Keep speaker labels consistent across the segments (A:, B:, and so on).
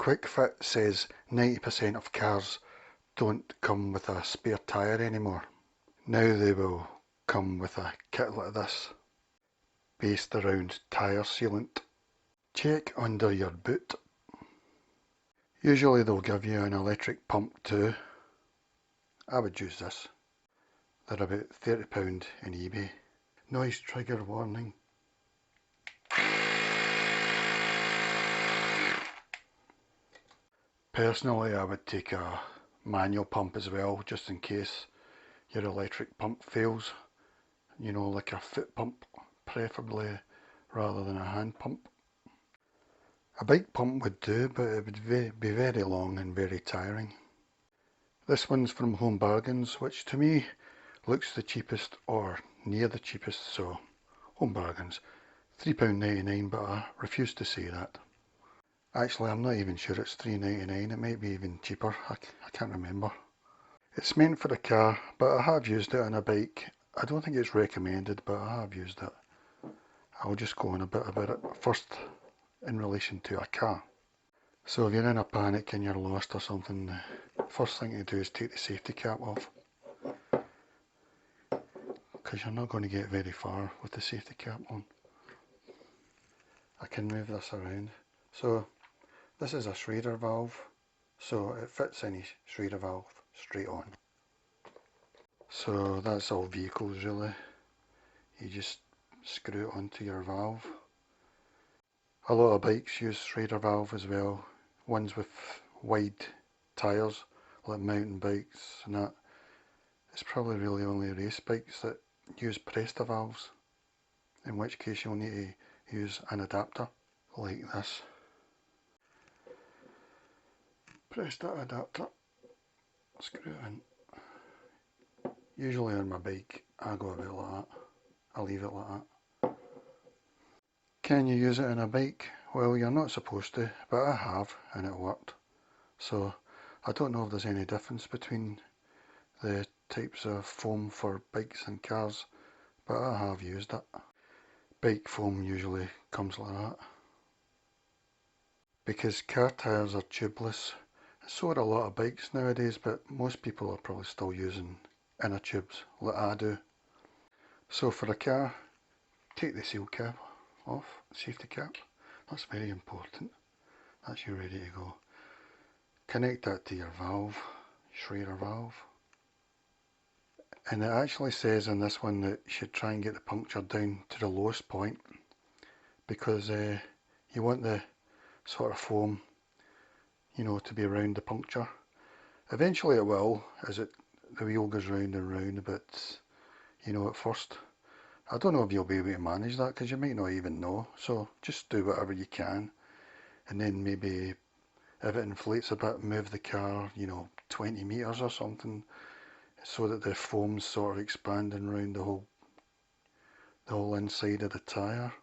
A: Quick Fit says 90% of cars don't come with a spare tyre anymore. Now they will come with a kit like this, based around tyre sealant. Check under your boot. Usually they'll give you an electric pump too. I would use this. They're about £30 in eBay. Noise trigger warning. Personally, I would take a manual pump as well, just in case your electric pump fails. You know, like a foot pump, preferably, rather than a hand pump. A bike pump would do, but it would be very long and very tiring. This one's from Home Bargains, which to me looks the cheapest or near the cheapest, so Home Bargains. £3.99, but I refuse to say that. Actually, I'm not even sure it's £3.99, it might be even cheaper, I can't remember. It's meant for a car, but I have used it on a bike. I don't think it's recommended, but I have used it. I'll just go on a bit about it. First, in relation to a car. So if you're in a panic and you're lost or something, the first thing to do is take the safety cap off. Because you're not going to get very far with the safety cap on. I can move this around. So this is a Schrader valve, so it fits any Schrader valve straight on. So that's all vehicles really. You just screw it onto your valve. A lot of bikes use Schrader valve as well, ones with wide tyres like mountain bikes and that. It's probably really only race bikes that use Presta valves, in which case you'll need to use an adapter like this. Presta adapter, screw it in. Usually on my bike I go about like that, I leave it like that. Can you use it on a bike? Well, you're not supposed to, but I have and it worked. So I don't know if there's any difference between the types of foam for bikes and cars, but I have used it. Bike foam usually comes like that. Because car tyres are tubeless, so are a lot of bikes nowadays, but most people are probably still using inner tubes like I do. So for a car, take the seal cap off, safety cap, that's very important. That's you ready to go. Connect that to your valve, Schrader valve. And it actually says in this one that you should try and get the puncture down to the lowest point, because you want the sort of foam, you know, to be around the puncture. Eventually it will, as the wheel goes round and round, but you know, at first, I don't know if you'll be able to manage that, because you might not even know, so just do whatever you can, and then maybe if it inflates a bit, move the car, you know, 20 metres or something, so that the foam's sort of expanding around the whole inside of the tyre.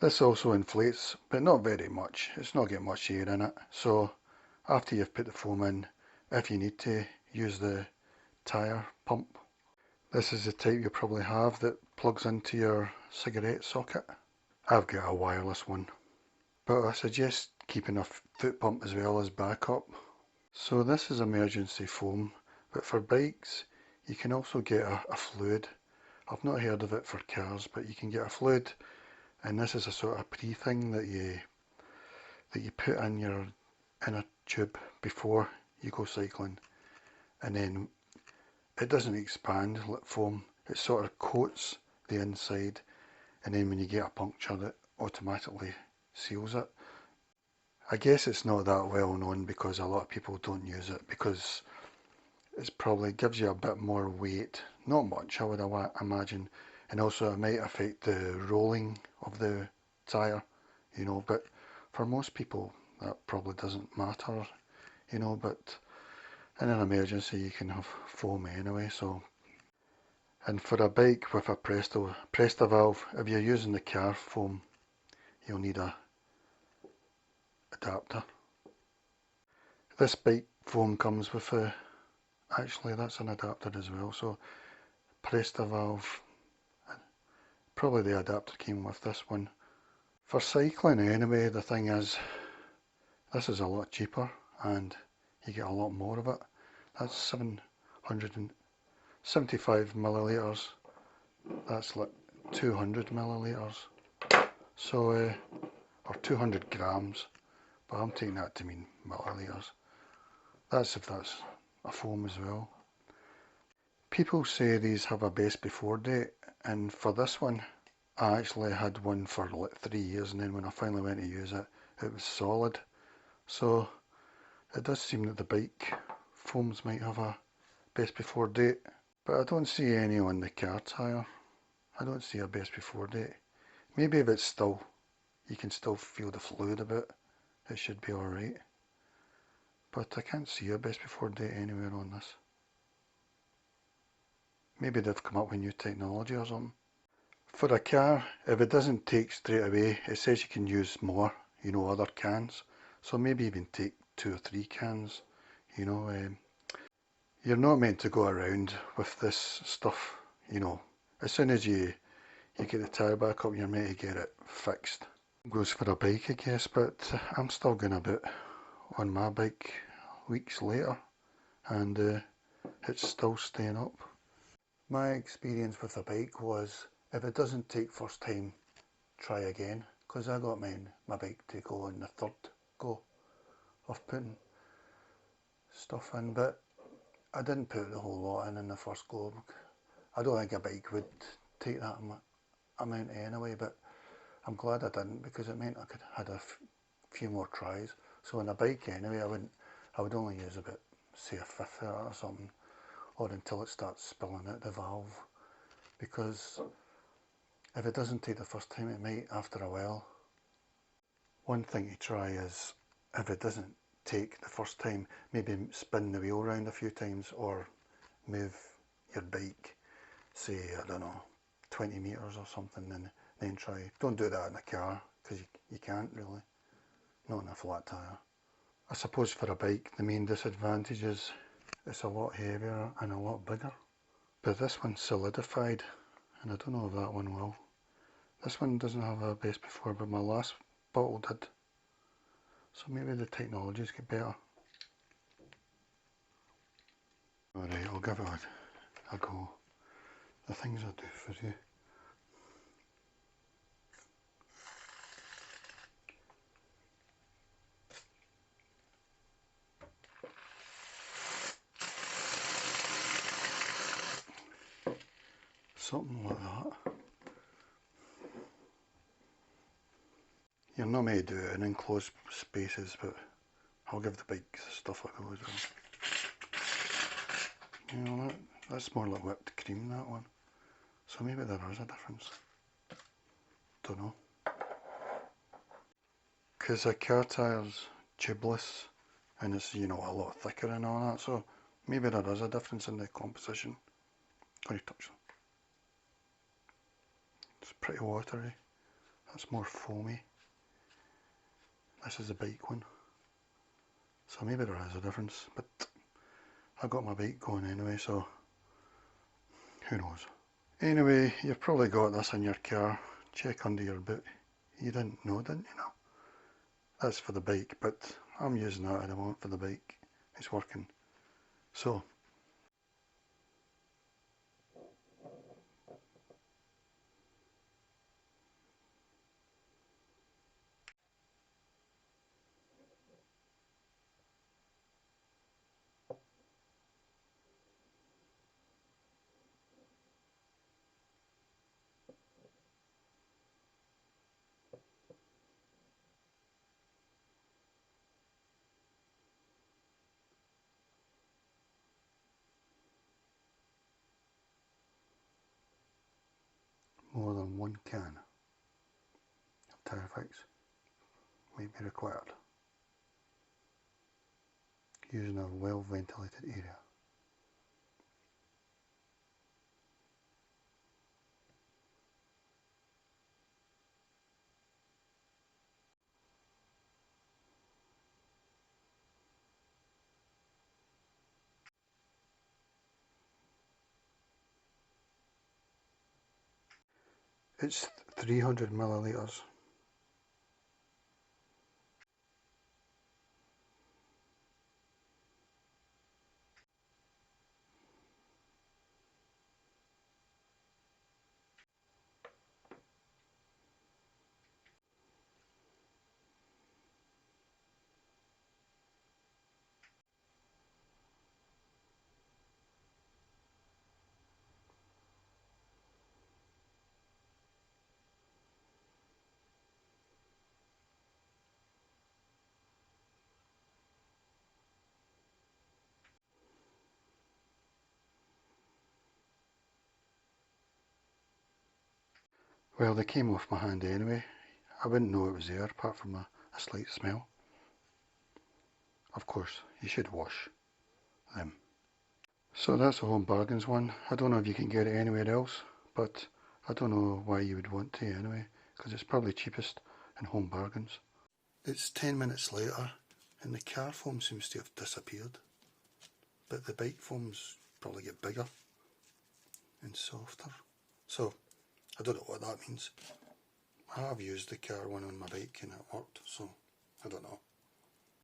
A: This also inflates, but not very much. It's not getting much air in it. So after you've put the foam in, if you need to, use the tyre pump. This is the type you probably have that plugs into your cigarette socket. I've got a wireless one, but I suggest keeping a foot pump as well as backup. So this is emergency foam, but for bikes you can also get a fluid. I've not heard of it for cars, but you can get a fluid, and this is a sort of pre-thing that you put in your inner tube before you go cycling, and then it doesn't expand like foam, it sort of coats the inside, and then when you get a puncture it automatically seals it. I guess it's not that well known because a lot of people don't use it, because it probably gives you a bit more weight, not much I would imagine, and also it might affect the rolling of the tyre, you know, but for most people that probably doesn't matter, you know, but in an emergency you can have foam anyway. So, and for a bike with a Presta valve, if you're using the car foam, you'll need a adapter. This bike foam comes with actually that's an adapter as well, so Presta valve, probably the adapter came with this one. For cycling anyway, the thing is This is a lot cheaper and you get a lot more of it. That's 775 millilitres. That's like 200 millilitres. So, or 200 grams, but I'm taking that to mean millilitres. That's if that's a foam as well. People say these have a best before date, and for this one, I actually had one for like 3 years, and then when I finally went to use it, it was solid. So it does seem that the bike foams might have a best before date, but I don't see any on the car tyre. I don't see a best before date. Maybe if it's still, you can still feel the fluid a bit, it should be alright. But I can't see a best before date anywhere on this. Maybe they've come up with new technology or something. For a car, if it doesn't take straight away, it says you can use more, other cans. So maybe even take 2 or 3 cans, You're not meant to go around with this stuff, As soon as you get the tyre back up, you're meant to get it fixed. Goes for a bike, I guess, but I'm still going a bit on my bike weeks later, and it's still staying up. My experience with a bike was, if it doesn't take first time, try again, because I got my bike to go on the third go of putting stuff in, but I didn't put the whole lot in the first go. I don't think a bike would take that amount anyway, but I'm glad I didn't, because it meant I could had a few more tries. So on a bike anyway, I would only use about, say, a fifth of it or something, or until it starts spilling out the valve, because if it doesn't take the first time, it might after a while. One thing to try is, if it doesn't take the first time, maybe spin the wheel around a few times, or move your bike, say, I don't know, 20 metres or something, and then try. Don't do that in a car, because you can't really, not in a flat tyre. I suppose for a bike, the main disadvantage is it's a lot heavier and a lot bigger. But this one's solidified, and I don't know if that one will. This one doesn't have a base before, but my last bottle did. So maybe the technologies get better. Alright, I'll give it a go. The things I do for you. Something like that. You're not meant to do it in enclosed spaces, but I'll give the bike stuff a go as well. That's more like whipped cream, that one. So maybe there is a difference. Don't know. Because a car tire's tubeless, and it's, a lot thicker and all that, so maybe there is a difference in the composition. Going to touch them. It's pretty watery. That's more foamy. This is the bike one. So maybe there is a difference, but I got my bike going anyway, so who knows. Anyway, you've probably got this in your car. Check under your boot. You didn't know, didn't you? That's for the bike, but I'm using that at the moment for the bike. It's working. So, more than one can of Tyre Fix might be required, using a well ventilated area. It's 300 millilitres. Well, they came off my hand anyway. I wouldn't know it was there apart from a slight smell. Of course, you should wash them. So that's the Home Bargains one. I don't know if you can get it anywhere else, but I don't know why you would want to anyway, because it's probably cheapest in Home Bargains. It's 10 minutes later and the car foam seems to have disappeared, but the bike foams probably get bigger and softer. So I don't know what that means. I have used the car one on my bike and it worked, so I don't know.